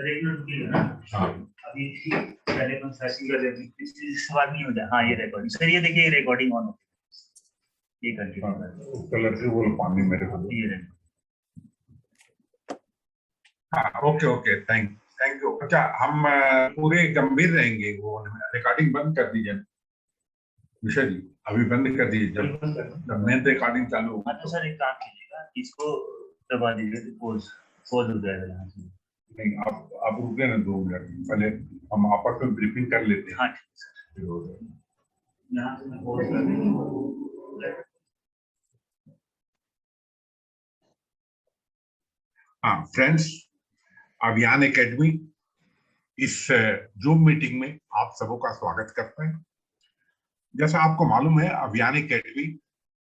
Regular की है ना। हाँ अभी पहले हम सर्च कर लेते हैं, इस सवाल नहीं हो जाए। हाँ ये रिकॉर्डिंग सर, ये देखिए रिकॉर्डिंग ऑन होती है, ये कंटिन्यू कर कलर से वो पानी मेरे को ये हाँ ओके ओके थैंक यू। अच्छा हम पूरे गंभीर रहेंगे, वो रिकॉर्डिंग बंद कर दीजिए विषय जी, अभी बंद कर दीजिए। जब मेन रिकॉर्डिंग चालू होगा तो सर एक काम कीजिएगा, इसको दबा दीजिए, पोज पोज हो जाएगा यहाँ से। नहीं आप रुके ना 2 मिनट, पहले हम आपस में ब्रीफिंग कर लेते हैं। हाँ ठीक सर, यहाँ से मैं पोज कर देंगे। हाँ फ्रेंड्स, अभियान एकेडमी इस जूम मीटिंग में आप सबों का स्वागत करते हैं। जैसा आपको मालूम है, अभियान एकेडमी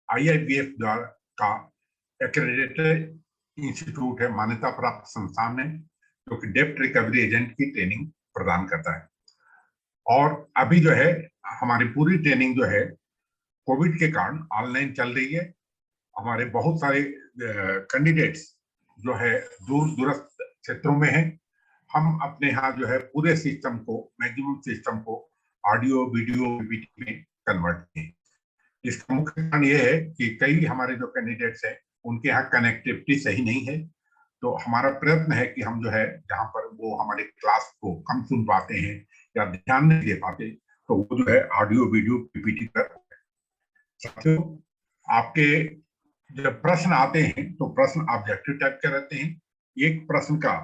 IIBF द्वारा का एक्रेडिटेड इंस्टीट्यूट है, मान्यता प्राप्त संस्थान है जो कि डेब्ट रिकवरी एजेंट की ट्रेनिंग प्रदान करता है। और अभी जो है हमारी पूरी ट्रेनिंग जो है कोविड के कारण ऑनलाइन चल रही है। हमारे बहुत सारे कैंडिडेट्स जो है दूर दूरस्थ क्षेत्रों में हैं। हम अपने यहाँ जो है पूरे सिस्टम को, मैक्सिमम सिस्टम को ऑडियो वीडियो PPT में कन्वर्ट किए। इसका मुख्य कारण यह है कि कई हमारे जो कैंडिडेट्स हैं उनके यहाँ कनेक्टिविटी सही नहीं है। तो हमारा प्रयत्न है कि हम जो है जहाँ पर वो हमारे क्लास को कम सुन पाते हैं या ध्यान नहीं दे पाते, तो वो जो है ऑडियो वीडियो PPT पर। साथियों, आपके जब प्रश्न आते हैं तो प्रश्न ऑब्जेक्टिव टाइप के रहते हैं। एक प्रश्न का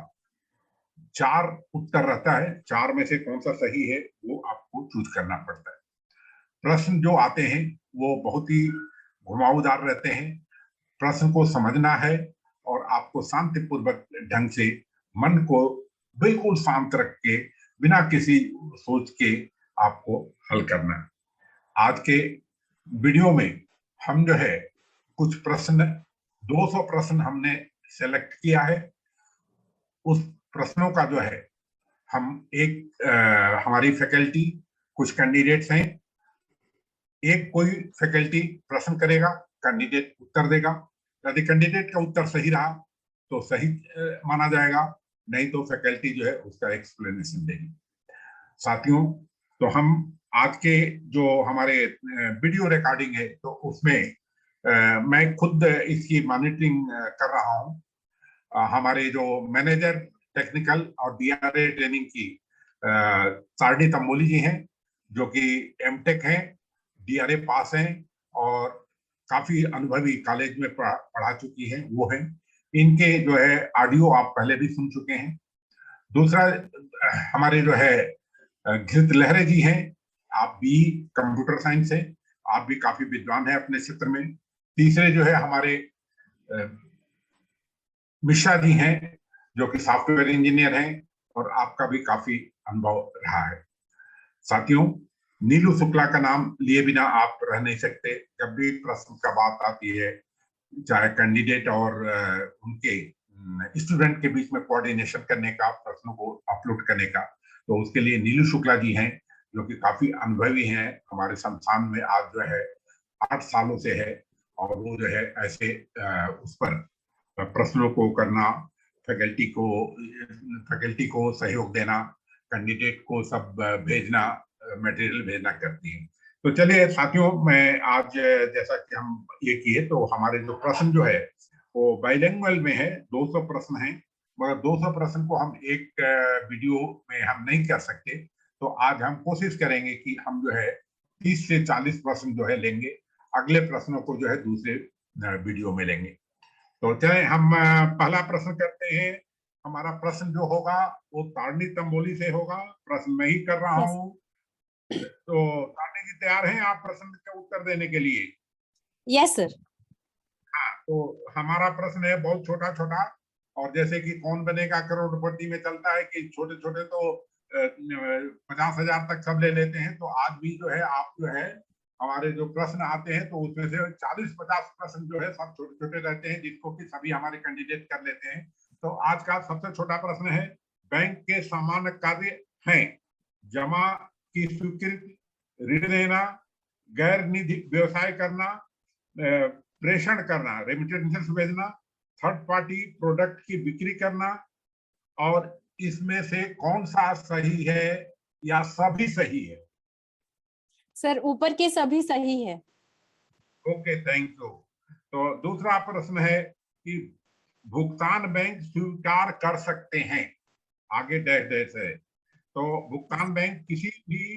4 उत्तर रहता है, 4 में से कौन सा सही है वो आपको चूज करना पड़ता है। प्रश्न जो आते हैं वो बहुत ही घुमावदार रहते हैं। प्रश्न को समझना है और आपको शांतिपूर्वक ढंग से मन को बिल्कुल शांत रख के बिना किसी सोच के आपको हल करना है। आज के वीडियो में हम जो है कुछ प्रश्न, 200 प्रश्न हमने सेलेक्ट किया है। उस प्रश्नों का जो है हम हमारी फैकल्टी, कुछ कैंडिडेट्स हैं, एक कोई फैकल्टी प्रश्न करेगा, कैंडिडेट उत्तर देगा। यदि कैंडिडेट का उत्तर सही रहा तो सही माना जाएगा, नहीं तो फैकल्टी जो है उसका एक्सप्लेनेशन देगी। साथियों, तो हम आज के जो हमारे वीडियो रिकॉर्डिंग है तो उसमें मैं खुद इसकी मॉनिटरिंग कर रहा हूं। हमारे जो मैनेजर टेक्निकल और DRA ट्रेनिंग की सारणी तंबोली जी हैं, जो कि MTech हैं, DRA पास हैं और काफी अनुभवी कॉलेज में पढ़ा चुकी हैं, वो हैं। इनके जो है ऑडियो आप पहले भी सुन चुके हैं। दूसरा हमारे जो है घृत लहरे जी हैं, आप भी कंप्यूटर साइंस है, आप भी काफी विद्वान हैं अपने क्षेत्र में। तीसरे जो है हमारे मिश्रा जी हैं, जो कि सॉफ्टवेयर इंजीनियर हैं और आपका भी काफी अनुभव रहा है। साथियों, नीलू शुक्ला का नाम लिए बिना आप रह नहीं सकते। जब भी प्रश्न का बात आती है, चाहे कैंडिडेट और उनके स्टूडेंट के बीच में कोऑर्डिनेशन करने का, प्रश्नों को अपलोड करने का, तो उसके लिए नीलू शुक्ला जी हैं, जो कि काफी अनुभवी हैं, हमारे संस्थान में आज जो है 8 सालों से है। और वो जो है ऐसे उस पर प्रश्नों को करना, फैकल्टी को सहयोग देना, कैंडिडेट को सब भेजना, मटेरियल भेजना करती है। तो चलिए साथियों, मैं आज जैसा कि हम ये किए तो हमारे जो प्रश्न जो है वो बाइलिंगुअल में है, 200 प्रश्न हैं, मगर 200 प्रश्न को हम एक वीडियो में हम नहीं कर सकते। तो आज हम कोशिश करेंगे कि हम जो है 30 से 40 प्रश्न जो है लेंगे, अगले प्रश्नों को जो है दूसरे वीडियो में लेंगे। तो चले हम पहला प्रश्न करते हैं। हमारा प्रश्न जो होगा वो तारणी तंबोली से होगा। प्रश्न मैं ही कर रहा हूँ। तो तारणी जी तैयार हैं आप प्रश्न का उत्तर देने के लिए? Yes sir. हाँ, तो हमारा प्रश्न है बहुत छोटा छोटा, और जैसे कि कौन बनेगा करोड़पति में चलता है कि छोटे छोटे तो 50,000 तक सब ले लेते हैं। तो आज भी जो है आप जो है हमारे जो प्रश्न आते हैं तो उसमें से 40-50 प्रश्न जो है सब छोटे छोटे रहते हैं, जिसको कि सभी हमारे कैंडिडेट कर लेते हैं। तो आज का सबसे छोटा प्रश्न है, बैंक के सामान्य कार्य हैं जमा की स्वीकृति, ऋण देना, गैर निधि व्यवसाय करना, प्रेषण करना, रेमिटेंसेस भेजना, थर्ड पार्टी प्रोडक्ट की बिक्री करना और इसमें से कौन सा सही है या सभी सही है? सर ऊपर के सभी सही है। Okay, thank you. तो दूसरा प्रश्न है कि भुगतान बैंक स्वीकार कर सकते हैं, आगे डैश डैश है। तो भुगतान बैंक किसी भी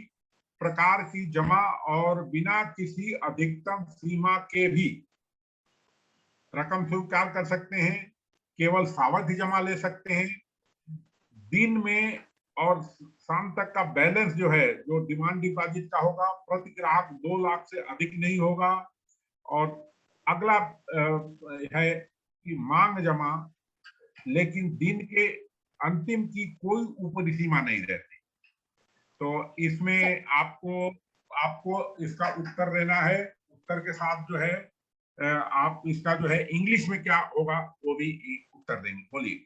प्रकार की जमा और बिना किसी अधिकतम सीमा के भी रकम स्वीकार कर सकते हैं, केवल सावधि जमा ले सकते हैं, दिन में और शाम तक का बैलेंस जो है, जो डिमांड डिपॉजिट का होगा, प्रति ग्राहक 2 लाख से अधिक नहीं होगा। और अगला है कि मांग जमा, लेकिन दिन के अंतिम की कोई ऊपरी सीमा नहीं रहती। तो इसमें आपको आपको इसका उत्तर देना है। उत्तर के साथ जो है आप इसका जो है इंग्लिश में क्या होगा वो भी उत्तर देंगे। बोलिए।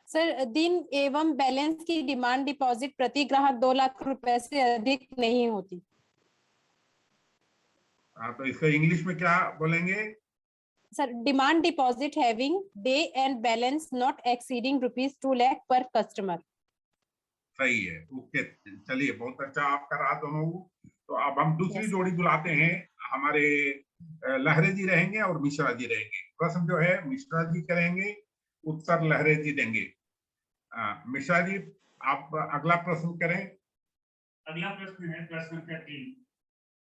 सर दिन एवं बैलेंस की डिमांड डिपॉजिट प्रति ग्राहक 2 लाख रुपए से अधिक नहीं होती। तो इसका इंग्लिश में क्या बोलेंगे? Sir demand deposit having day and balance not exceeding ₹2 lakh पर कस्टमर। सही है, ओके। चलिए, बहुत अच्छा आपका रहा दोनों। तो अब हम दूसरी Yes. जोड़ी बुलाते हैं। हमारे लहरे जी रहेंगे और मिश्रा जी रहेंगे। प्रश्न जो है मिश्रा जी करेंगे, उत्तर लहरे जी देंगे। मिश्रा जी, आप अगला प्रश्न करें। अगला प्रश्न है प्रश्न संख्या 3।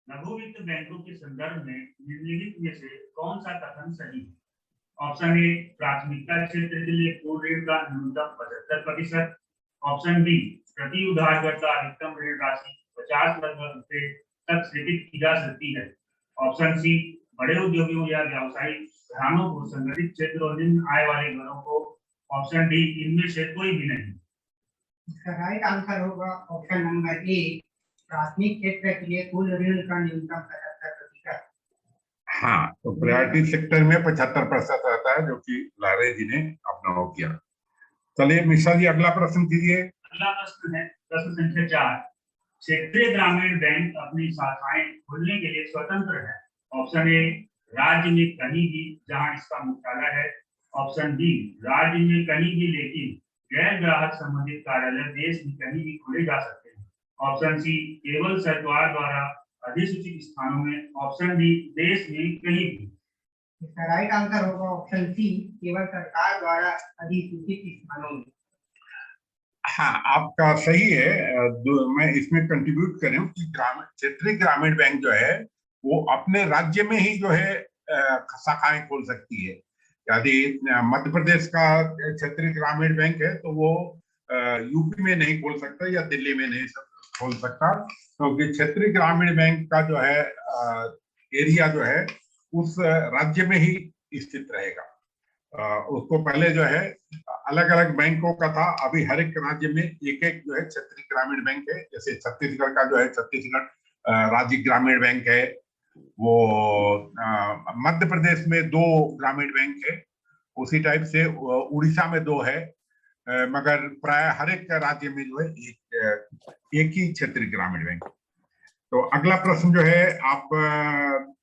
लघु वित्त बैंकों के संदर्भ में निम्नलिखित में से कौन सा कथन सही है? ऑप्शन ए, प्राथमिकता क्षेत्र के लिए पूर्ण ऋण का न्यूनतम 75%। ऑप्शन बी, प्रति उधारकर्ता अधिकतम ऋण राशि 50 लाख रुपए तक स्वीकृत की जा सकती है। ऑप्शन सी, बड़े उद्योगों या व्यावसायिक घरानों को, संगठित क्षेत्र और निम्न आय वाले घरों को। ऑप्शन डी, इनमें से कोई भी नहीं। इसका राइट आंसर होगा ऑप्शन नंबर ए, प्राथमिक क्षेत्र के लिए कुल ऋण का न्यूनतम 75%। हाँ, तो प्रायोरिटी सेक्टर में 75% रहता है, जो कि लारे जी ने अपना किया। चलिए मिश्रा जी, अगला प्रश्न कीजिए। अगला प्रश्न है प्रश्न संख्या 4। क्षेत्रीय ग्रामीण बैंक अपनी शाखाएं खोलने के लिए स्वतंत्र है। ऑप्शन ए, राज्य में कहीं भी जहां इसका मुख्यालय है। ऑप्शन बी, राज्य में कहीं भी लेकिन गैर ग्राहक संबंधित कार्यालय देश में कहीं भी खोले जा सकते हैं। ऑप्शन सी, केवल सरकार द्वारा अधिसूचित स्थानों में। ऑप्शन डी, देश में कहीं भी। इसका राइट आंसर होगा ऑप्शन सी, केवल सरकार द्वारा अधिसूचित स्थानों में। हाँ, आपका सही है। मैं इसमें कंट्रीब्यूट करूं कि क्षेत्रीय ग्रामीण बैंक जो है वो अपने राज्य में ही जो है शाखाएं खोल सकती है। यदि मध्य प्रदेश का क्षेत्रीय ग्रामीण बैंक है तो वो यूपी में नहीं खोल सकता या दिल्ली में नहीं खोल सकता, क्योंकि क्षेत्रीय ग्रामीण बैंक का जो है एरिया जो है उस राज्य में ही स्थित रहेगा। उसको पहले जो है अलग अलग बैंकों का था, अभी हर एक राज्य में एक एक जो है क्षेत्रीय ग्रामीण बैंक है। जैसे छत्तीसगढ़ का जो है छत्तीसगढ़ राज्य ग्रामीण बैंक है, वो मध्य प्रदेश में 2 ग्रामीण बैंक है, उसी टाइप से उड़ीसा में 2 है, मगर प्राय हर एक राज्य में जो है एक ही क्षेत्रीय ग्रामीण बैंक। तो अगला प्रश्न जो है आप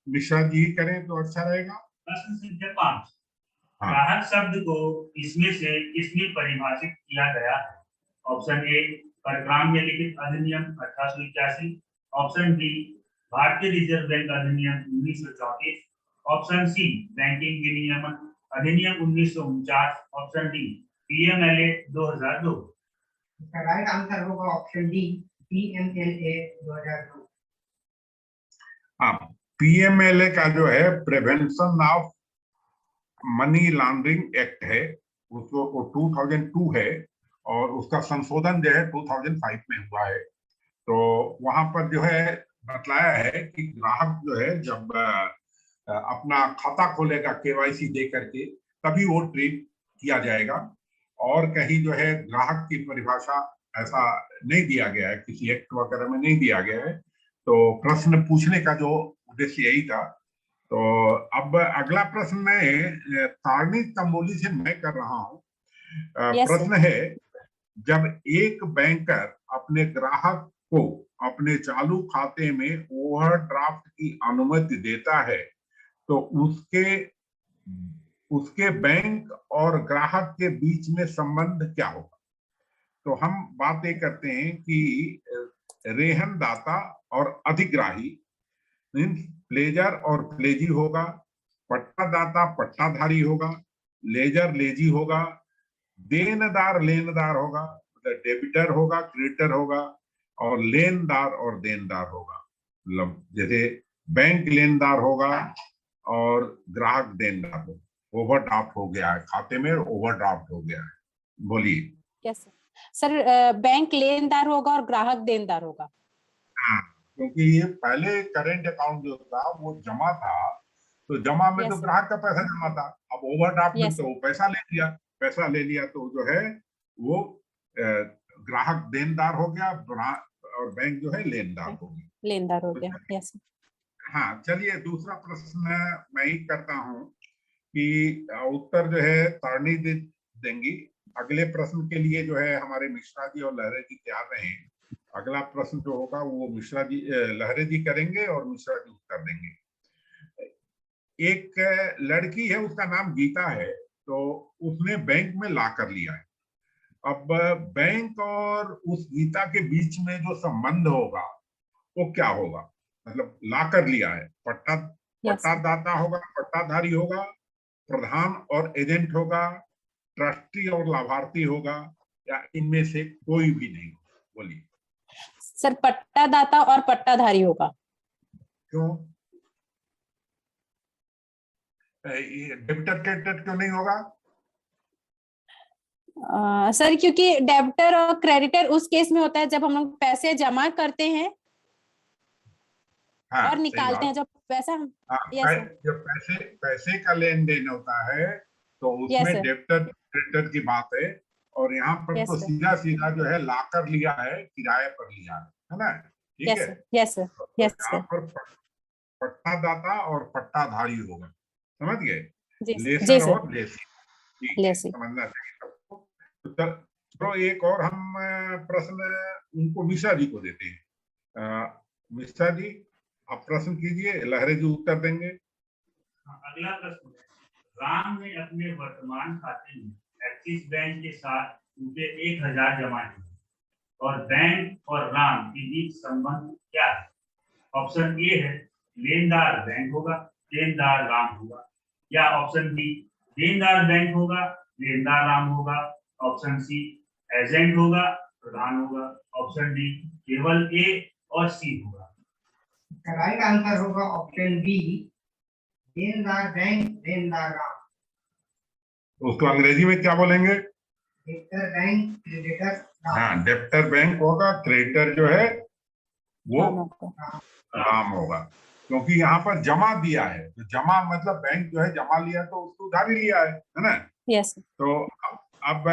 मिश्रा जी करें तो अच्छा रहेगा। प्रश्न संख्या 5। हाँ। ग्राहक शब्द को इसमें से किसमें परिभाषित किया गया है? ऑप्शन ए, परक्राम में लिखित अधिनियम 1881। ऑप्शन बी, भारतीय रिजर्व बैंक अधिनियम 1934। ऑप्शन सी, बैंकिंग विनियमन अधिनियम 1949। Option D, PMLA 2002। इसका राइट आंसर होगा ऑप्शन डी, पीएमएलए 2002। हाँ, पीएमएलए का जो है prevention of money laundering act है, उसको 2002 है, और उसका संशोधन जो है 2005 में हुआ है। तो वहां पर जो है बतलाया है कि ग्राहक जो है जब अपना खाता खोलेगा केवाईसी दे करके, तभी वो ट्रीट किया जाएगा। और कहीं जो है ग्राहक की परिभाषा ऐसा नहीं दिया गया है, किसी एक्ट वगैरह में नहीं दिया गया है। तो प्रश्न पूछने का जो उद्देश्य यही था। तो अब अगला प्रश्न मैं तारणी तंबोली से मैं कर रहा हूँ। प्रश्न है, जब एक बैंकर अपने ग्राहक को अपने चालू खाते में ओवरड्राफ्ट की अनुमति देता है तो उसके बैंक और ग्राहक के बीच में संबंध क्या होगा? तो हम बात ये करते हैं कि रेहन दाता और अधिग्राही, प्लेजर और प्लेजी होगा, पट्टा दाता पट्टाधारी होगा, लेजर लेजी होगा, देनदार लेनदार होगा, मतलब डेबिटर होगा क्रेडिटर होगा, और लेनदार और देनदार होगा। मतलब जैसे बैंक लेनदार होगा और ग्राहक देनदार होगा। ओवरड्राफ्ट हो गया है खाते में, ओवरड्राफ्ट हो गया है। बोलिए। यस सर, बैंक लेनदार होगा और ग्राहक देनदार होगा। हाँ, क्योंकि ये पहले करेंट अकाउंट जो था वो जमा था, तो जमा में तो यस ग्राहक का पैसा जमा था। अब ओवरड्राफ्ट में यस तो वो पैसा ले लिया तो जो है वो ग्राहक देनदार हो गया और बैंक जो है लेनदार हो गया। लेनदार हो तो गया। यस हाँ, चलिए दूसरा प्रश्न मैं ही करता हूँ कि उत्तर जो है तारणी देंगी। अगले प्रश्न के लिए जो है हमारे मिश्रा जी और लहरे जी तैयार रहे। अगला प्रश्न जो होगा वो मिश्रा जी लहरे जी करेंगे और मिश्रा जी उत्तर देंगे। एक लड़की है, उसका नाम गीता है, तो उसने बैंक में ला कर लिया है। अब बैंक और उस गीता के बीच में जो संबंध होगा वो क्या होगा? मतलब ला कर लिया है, यस पट्टादाता होगा, पट्टाधारी होगा, प्रधान और एजेंट होगा, ट्रस्टी और लाभार्थी होगा, या इनमें से कोई भी नहीं? बोलिए। सर, पट्टादाता और पट्टाधारी होगा। क्यों? डेबिटर क्रेडिटर क्यों नहीं होगा? सर, क्योंकि डेबिटर और क्रेडिटर उस केस में होता है जब हम लोग पैसे जमा करते हैं हाँ, और सही निकालते हैं बात। जब पैसा। हाँ, यस सर। जब पैसे का लेन देन होता है तो यस उसमें सर। डेबिटर क्रेडिटर की बात है। और यहाँ पर यस तो सर। सीधा सीधा जो है ला कर लिया है, किराए पर लिया है ना? ठीक यस है। सर। Yes sir. तो यस यहाँ सर। पर पट्टादाता और पट्टाधारी होगा। समझ गए? जी लेसर सर। और लेसी। ठीक है, लेसी। समझना चाहिए सबको। तो एक और हम प्रश्न उनको मिश्रा जी को देते हैं। मिश्रा जी, आप प्रश्न कीजिए, लहरे जी उत्तर देंगे। अगला प्रश्न है, राम ने अपने वर्तमान खाते में एक्सिस बैंक के साथ ₹1000 जमा किए और बैंक और राम के बीच संबंध क्या है? ऑप्शन ए है लेनदार बैंक होगा, लेनदार राम होगा, या ऑप्शन बी लेनदार बैंक होगा, लेनदार राम होगा, ऑप्शन सी एजेंट होगा, प्रधान होगा, ऑप्शन डी केवल ए और सी होगा। राइट आंसर होगा ऑप्शन बी, लेनदार बैंक लेनदार राम। उसको अंग्रेजी में क्या बोलेंगे? Debtor bank creditor Ram. हाँ, डेबिटर बैंक होगा, क्रेडिटर जो है वो राम होगा। राम होगा। क्योंकि यहाँ पर जमा दिया है, तो जमा मतलब बैंक जो है जमा लिया तो उसको उधारी लिया है ना? यस तो अब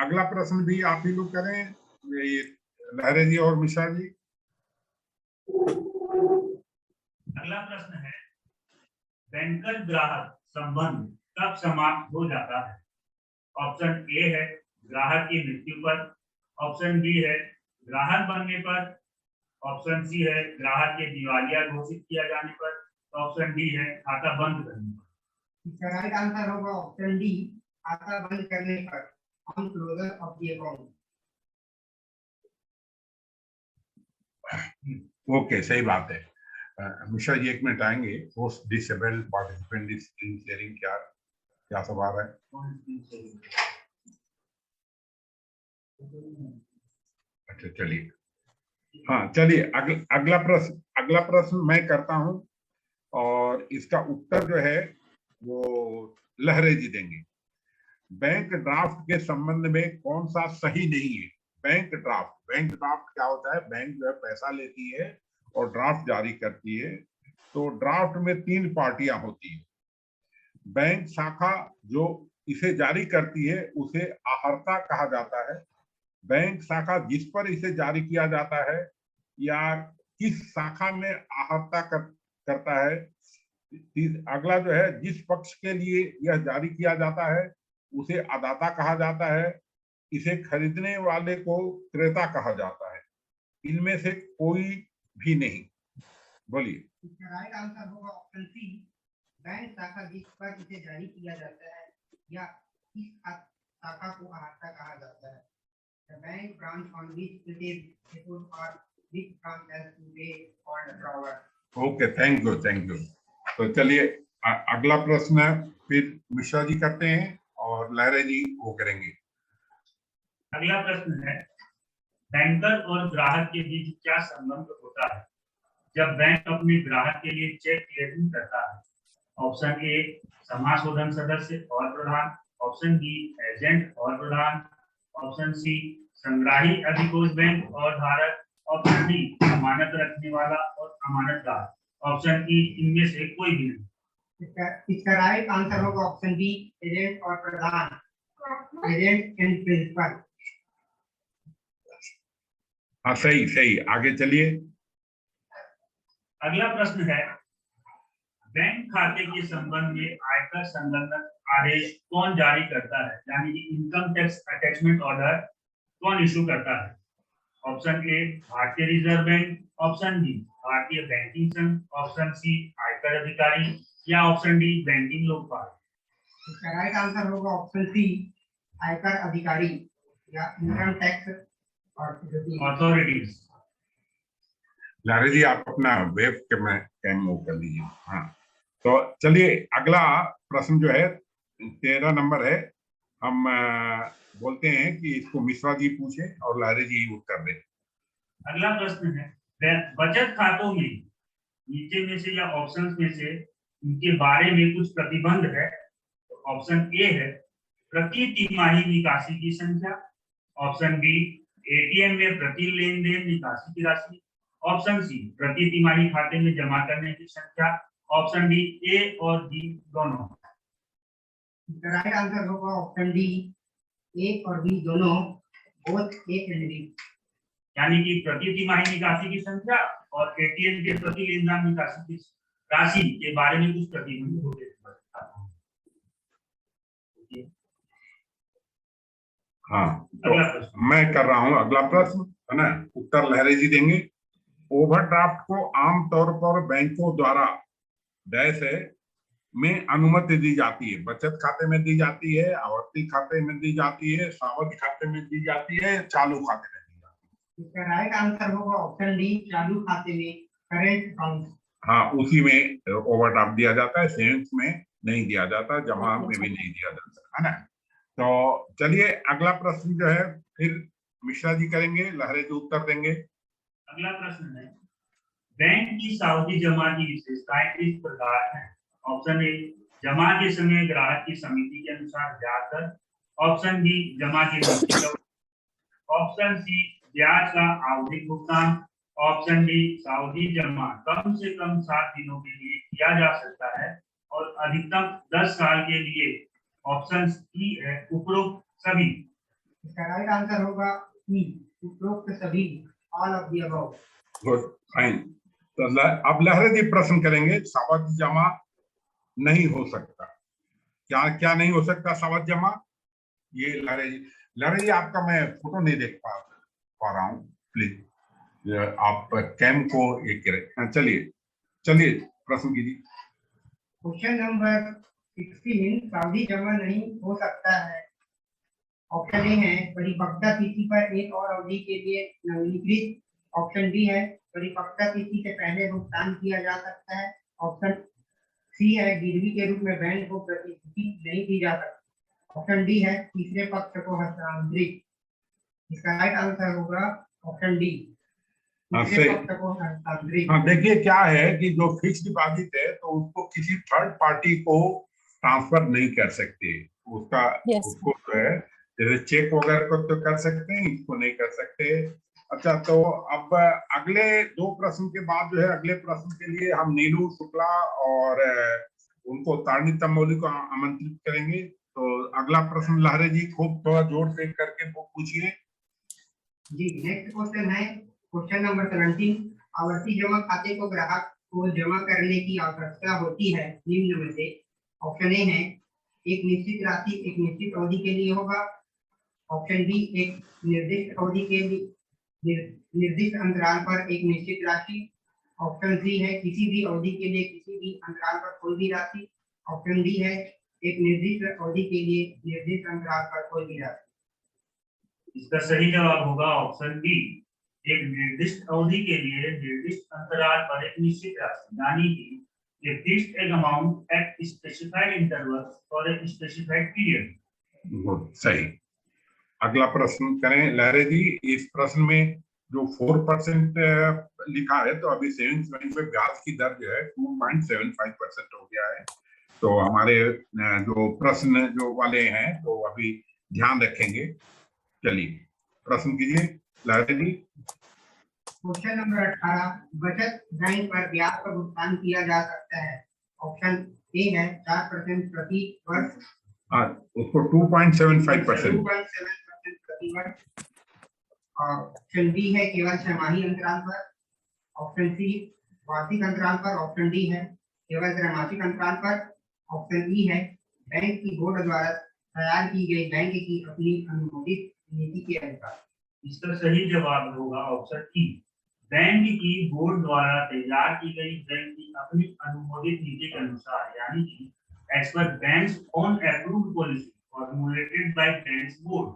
अगला प्रश्न भी आप ही लोग करें, ये लहरे जी और मिश्रा जी। अगला प्रश्न है, बैंकर ग्राहक संबंध कब समाप्त हो जाता है? ऑप्शन ए है ग्राहक की मृत्यु पर, ऑप्शन बी है ग्राहक बनने पर, ऑप्शन सी है ग्राहक के दिवालिया घोषित किया जाने पर, ऑप्शन डी है खाता बंद करने पर। इसका राइट आंसर होगा ऑप्शन डी, खाता बंद करने पर, on closure of the account. Okay, सही बात है। मिश्रा जी एक मिनट आएंगे। Host disabled participant is screen sharing, क्या क्या सवाल है? अच्छा, चलिए। हाँ, चलिए अगला प्रश्न मैं करता हूं और इसका उत्तर जो है वो लहरे जी देंगे। बैंक ड्राफ्ट के संबंध में कौन सा सही नहीं है? बैंक ड्राफ्ट क्या होता है? बैंक जो है पैसा लेती है और ड्राफ्ट जारी करती है। तो ड्राफ्ट में 3 पार्टियां होती है। बैंक शाखा जो इसे जारी करती है उसे आहर्ता कहा जाता है। बैंक शाखा जिस पर इसे जारी किया जाता है या किस शाखा में आहर्ता करता है। अगला जो है, जिस पक्ष के लिए यह जारी किया जाता है उसे अदाता कहा जाता है। इसे खरीदने वाले को क्रेता कहा जाता है। इनमें से कोई भी नहीं। बोलिए। इसका राइट आंसर होगा ऑप्शन सी, बैंक शाखा जिस पर इसे जारी किया जाता है या इस शाखा को आहर्ता कहा जाता है। The bank branch on which it is issued or which branch has to pay for the drawer. Okay, thank you, thank you. तो चलिए अगला प्रश्न फिर मिश्रा जी करते हैं और लहरे जी वो करेंगे। अगला प्रश्न है, बैंकर और ग्राहक के बीच क्या संबंध होता है जब बैंक अपने ग्राहक के लिए चेक क्लियरिंग करता है? ऑप्शन ए समाशोधन सदस्य और प्रधान, ऑप्शन बी एजेंट और प्रधान, ऑप्शन सी संग्राही अधिकोष बैंक और धारक, ऑप्शन डी अमानत रखने वाला और अमानतदार, ऑप्शन ई इनमें से कोई भी नहीं। इसका राइट आंसर होगा ऑप्शन बी एजेंट और प्रधान, एजेंट एंड प्रिंसिपल। हाँ, सही सही, आगे चलिए। अगला प्रश्न है, बैंक खाते के संबंध में आयकर संबंधक आदेश कौन जारी करता है, यानी कि इनकम टैक्स अटैचमेंट ऑर्डर कौन इशू करता है? ऑप्शन ए भारतीय रिजर्व बैंक, ऑप्शन बी भारतीय बैंकिंग संघ, ऑप्शन सी आयकर अधिकारी या ऑप्शन डी बैंकिंग लोकपाल। इसका राइट आंसर होगा ऑप्शन सी आयकर अधिकारी या इनकम टैक्स अथॉरिटीज। लहरे जी आप अपना वेब कैम वो कर लीजिए। हाँ, तो चलिए अगला प्रश्न जो है 13 नंबर है। हम बोलते हैं कि इसको मिश्रा जी पूछे और लहरे जी उत्तर दें। अगला प्रश्न है, बचत खातों में नीचे में से या ऑप्शंस में से इनके बारे में कुछ प्रतिबंध है। तो ऑप्शन ए है प्रति तिमाही निकासी की संख्या, ऑप्शन बी एटीएम में प्रति लेन देन निकासी की राशि, ऑप्शन सी प्रति तिमाही खाते में जमा करने की संख्या, ऑप्शन डी ए और डी दोनों। राइट आंसर होगा ऑप्शन डी ए और बी दोनों, बोथ ए एंड बी। यानी कि प्रति तिमाही निकासी की संख्या और एटीएम के प्रति लेन देन निकासी की राशि के बारे में कुछ प्रतिबंध होते हैं। हाँ, तो मैं कर रहा हूं अगला प्रश्न, है ना? उत्तर लहरे जी देंगे। ओवरड्राफ्ट को आमतौर पर बैंकों द्वारा डैश है में अनुमति दी जाती है। बचत खाते में दी जाती है, आवर्ती खाते में दी जाती है, सावधि खाते में दी जाती है, चालू खाते में दी जाती है। इसका राइट आंसर होगा ऑप्शन डी चालू खाते में, करेंट अकाउंट। हाँ, उसी में ओवरड्राफ्ट दिया जाता है, सेविंग्स में नहीं दिया जाता, जमा में भी नहीं दिया जाता, है ना? तो चलिए अगला प्रश्न जो है फिर मिश्रा जी करेंगे, लहरे जी उत्तर देंगे। अगला प्रश्न है, बैंक की सावधि जमा की विशेषताएं इस प्रकार हैं। ऑप्शन ए जमा के समय ग्राहक की समिति के अनुसार ब्याज दर, ऑप्शन बी जमा के निश्चित अवधि, ऑप्शन सी ब्याज का आवधिक भुगतान, ऑप्शन डी सावधि जमा कम से कम 7 दिनों के लिए किया जा सकता है और अधिकतम 10 साल के लिए, ऑप्शन ई है उपरोक्त सभी। इसका राइट आंसर होगा ई उपरोक्त सभी, all of the above. Good, fine. तो अब लहरे जी प्रश्न करेंगे, सावधि जमा नहीं हो सकता, क्या क्या नहीं हो सकता सावधि जमा? ये लहरे जी आपका मैं फोटो नहीं देख पा रहा हूँ, प्लीज आप कैम को एक करें। चलिए चलिए प्रश्न कीजिए। क्वेश्चन नंबर 16, सावधि जमा नहीं हो सकता है। ऑप्शन ए है परिपक्वता तिथि पर एक और अवधि के लिए नवीनीकृत, ऑप्शन बी है परिपक्वता तिथि से पहले भुगतान किया जा सकता है, ऑप्शन सी है गिरवी के रूप में बैंक को प्रतिभूति नहीं दी जा सकती, ऑप्शन डी है तीसरे पक्ष को हस्तांतरित। इसका राइट आंसर होगा ऑप्शन डी तीसरे पक्ष को हस्तांतरित। हाँ, देखिए क्या है कि जो फिक्स्ड डिपॉजिट है तो उसको किसी थर्ड पार्टी को ट्रांसफर नहीं कर सकते, उसका उसको जो है जैसे चेक वगैरह को तो कर सकते हैं, इसको नहीं कर सकते। अच्छा, तो अब अगले 2 प्रश्न के बाद जो है अगले प्रश्न के लिए हम नीलू शुक्ला और उनको तारणी तंबोली को आमंत्रित करेंगे। तो अगला प्रश्न लहरे जी खूब थोड़ा जोर से करके पूछिए। जी, नेक्स्ट क्वेश्चन है क्वेश्चन नंबर 17, आवर्ती जमा खाते को ग्राहक को जमा करने की आवश्यकता होती है निम्न में से। ऑप्शन ए है एक निश्चित राशि एक निश्चित अवधि के लिए होगा, ऑप्शन बी एक निर्दिष्ट अवधि के लिए निर्दिष्ट अंतराल पर एक निश्चित राशि, ऑप्शन सी है किसी भी अवधि के लिए किसी भी अंतराल पर कोई भी राशि, ऑप्शन डी है एक निर्दिष्ट अवधि के लिए निर्दिष्ट अंतराल पर कोई भी राशि। इसका सही जवाब होगा ऑप्शन बी। एक निर्दिष्ट अवधि के लिए निर्दिष्ट अंतराल पर एक निश्चित राशि, यानी कि a fixed amount at specified intervals for a specified period. Good, सही। अगला प्रश्न करें लहरे जी। इस प्रश्न में जो 4% लिखा है, तो अभी सेविंग्स बैंक में ब्याज की दर जो है 2.75% हो गया है। तो हमारे जो प्रश्न जो वाले हैं तो अभी ध्यान रखेंगे। चलिए प्रश्न कीजिए लहरे जी। क्वेश्चन नंबर 18, बचत बैंक पर ब्याज का भुगतान किया जा सकता है। ऑप्शन ए है 4% प्रति वर्ष, उसको 2.75% 2.7% प्रति वर्ष। और ऑप्शन बी है केवल छमाही अंतराल पर। ऑप्शन सी वार्षिक अंतराल पर। ऑप्शन डी है केवल त्रैमासिक अंतराल पर। ऑप्शन ई है बैंक की बोर्ड द्वारा तैयार की गई बैंक की अपनी अनुमोदित नीति के अनुसार। इसका सही जवाब होगा ऑप्शन ई। बैंक की बोर्ड द्वारा तैयार की गई बैंक की अपनी अनुमोदित नीति के अनुसार, यानी कि as per banks own approved policy formulated by banks board.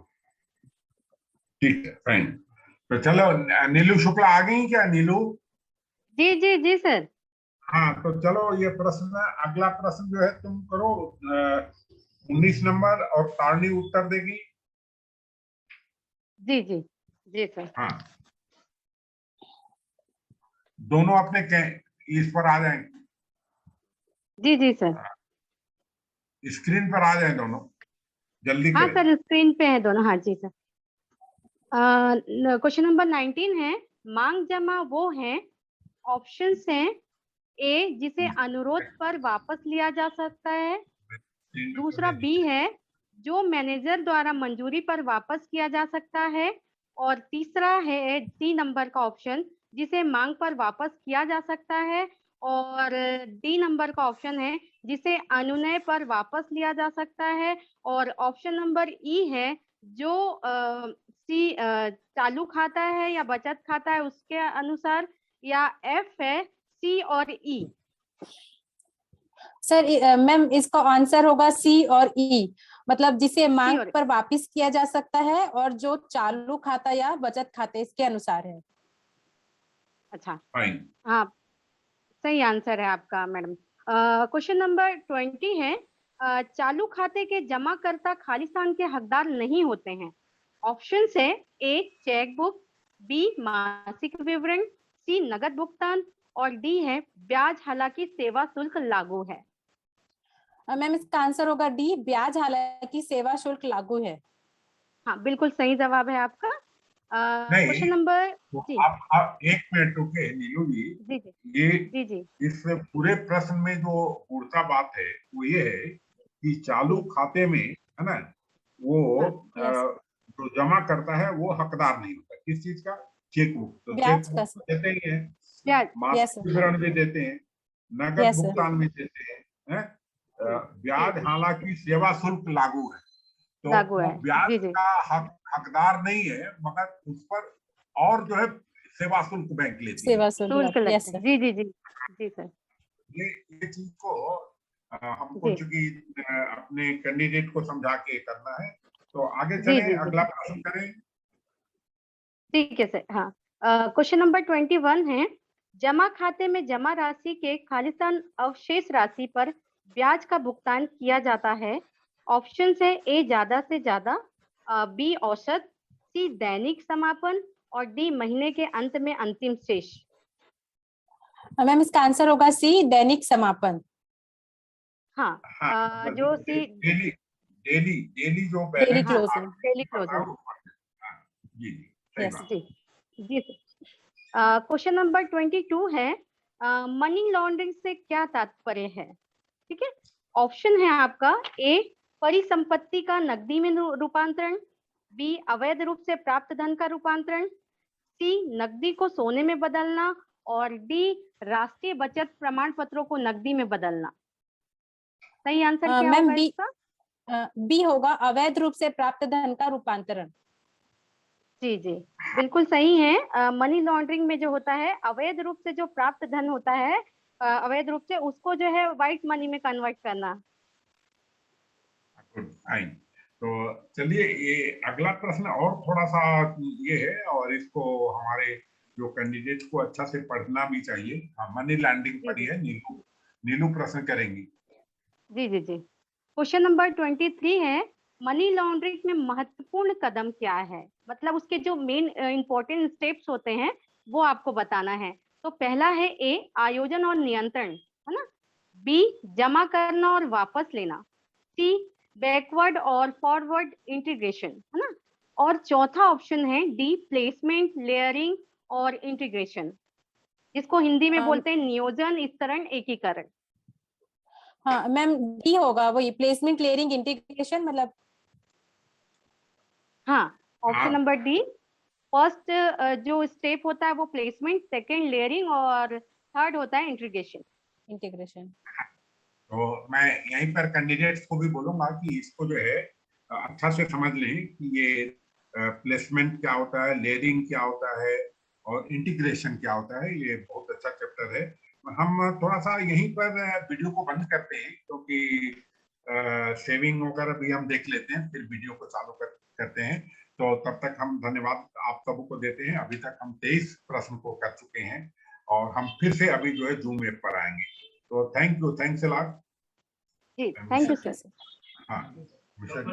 ठीक है, फाइन। तो चलो नीलू शुक्ला आ गई क्या नीलू? जी जी जी सर। हाँ, तो चलो ये प्रश्न, अगला प्रश्न जो है तुम करो। 19 नंबर और तारणी उत्तर देगी। जी जी जी सर। हाँ, दोनों अपने इस पर आ जाएं, जी जी सर। स्क्रीन पर आ जाएं दोनों, जल्दी हाँ करें। सर, स्क्रीन पे है दोनों। हाँ जी सर। क्वेश्चन नंबर 19 है, मांग जमा वो है, ऑप्शंस हैं ए जिसे अनुरोध पर वापस लिया जा सकता है, दूसरा बी है जो मैनेजर द्वारा मंजूरी पर वापस किया जा सकता है, और तीसरा है डी नंबर का ऑप्शन जिसे मांग पर वापस किया जा सकता है, और डी नंबर का ऑप्शन है जिसे अनुनय पर वापस लिया जा सकता है, और ऑप्शन नंबर ई है जो सी चालू खाता है या बचत खाता है उसके अनुसार, या एफ है सी और ई। सर मैम इसका आंसर होगा सी और ई, मतलब जिसे मांग पर वापस किया जा सकता है और जो चालू खाता या बचत खाते इसके अनुसार है। अच्छा, फाइन। हाँ सही आंसर है आपका मैडम। क्वेश्चन नंबर 20 है, चालू खाते के जमाकर्ता खालिस्तान के हकदार नहीं होते हैं। ऑप्शन है ए चेक बुक, बी मासिक विवरण, सी नगद भुगतान, और डी है ब्याज हालांकि सेवा शुल्क लागू है। मैम इसका आंसर होगा डी, ब्याज हालांकि सेवा शुल्क लागू है। हाँ बिल्कुल सही जवाब है आपका। क्वेश्चन नंबर तो जी आप एक मिनट रुके नीलू जी। जी जी ये जी जी इस पूरे प्रश्न में जो उड़ता बात है वो ये है कि चालू खाते में है ना, वो जो जमा करता है वो हकदार नहीं होता किस चीज का, चेक बुक। तो चेक बुक तो देते ही है, मासिक विवरण भी देते हैं, नगद भुगतान भी देते हैं, ब्याज हालांकि सेवा शुल्क लागू है। तो वो ब्याज का हकदार नहीं है, मगर उस पर और जो है सेवा शुल्क बैंक लेती है। सेवा शुल्क, यस सर। जी जी जी जी सर। ये चीज को हमको चूंकि अपने कैंडिडेट को समझा के करना है, तो आगे चलें, अगला प्रश्न करें। ठीक है सर। हाँ, क्वेश्चन नंबर 21 है, जमा खाते में जमा राशि के खालिस्तान अवशेष राशि पर ब्याज का भुगतान किया जाता है। ऑप्शन है ए ज्यादा से ज्यादा, बी औसत, सी दैनिक समापन, और डी महीने के अंत में अंतिम शेष। मैम इसका आंसर होगा सी दैनिक समापन। हाँ, जो सी डेली जो डेली क्लोजिंग, डेली क्लोजिंग। जी यस जी जी सर। क्वेश्चन नंबर 22 है, मनी लॉन्ड्रिंग से क्या तात्पर्य है? ठीक है, ऑप्शन है आपका ए परिसंपत्ति का नकदी में रूपांतरण, बी अवैध रूप से प्राप्त धन का रूपांतरण, सी नकदी को सोने में बदलना, और डी राष्ट्रीय बचत प्रमाण पत्रों को नकदी में बदलना। सही आंसर क्या होगा इसका? बी होगा अवैध रूप से प्राप्त धन का रूपांतरण। जी जी बिल्कुल सही है। मनी लॉन्ड्रिंग में जो होता है अवैध रूप से जो प्राप्त धन होता है, अवैध रूप से उसको जो है व्हाइट मनी में कन्वर्ट करना। फाइन। तो चलिए, ये अगला प्रश्न और थोड़ा सा ये है, और इसको हमारे जो कैंडिडेट को अच्छा से पढ़ना भी चाहिए। हाँ, मनी लैंडिंग पढ़ी है, नीलू नीलू प्रश्न करेंगी। जी जी जी। क्वेश्चन नंबर 23 है, मनी लॉन्ड्रिंग में महत्वपूर्ण कदम क्या है? मतलब उसके जो मेन इंपॉर्टेंट स्टेप्स होते हैं वो आपको बताना है। तो पहला है ए, आयोजन और नियंत्रण, है ना। बी, जमा करना और वापस लेना। सी, बैकवर्ड और फॉरवर्ड इंटीग्रेशन, है ना। और चौथा ऑप्शन है डी, प्लेसमेंट, लेयरिंग और इंटीग्रेशन, जिसको हिंदी में हाँ बोलते हैं नियोजन, विस्तरण, एकीकरण। हाँ मैम, डी होगा, वही प्लेसमेंट, लेयरिंग, इंटीग्रेशन, मतलब हाँ, ऑप्शन हाँ, नंबर डी। फर्स्ट जो स्टेप होता है वो प्लेसमेंट, सेकंड लेयरिंग और थर्ड होता है इंटीग्रेशन। इंटीग्रेशन। तो मैं यहीं पर कैंडिडेट्स को भी बोलूंगा कि इसको जो है अच्छा से समझ लें कि ये प्लेसमेंट क्या होता है, लेयरिंग क्या होता है और इंटीग्रेशन क्या होता है। ये बहुत अच्छा चैप्टर है। हम थोड़ा सा यहीं पर वीडियो को बंद करते हैं, क्योंकि सेविंग वगैरह भी हम देख लेते हैं, फिर वीडियो को चालू करते हैं। तो तब तक हम धन्यवाद आप सबको देते हैं। अभी तक हम 23 प्रश्न को कर चुके हैं, और हम फिर से अभी जो है जूम ऐप पर आएंगे। तो thank you, thanks a lot. जी, थैंक यू सर। हाँ, मिशन।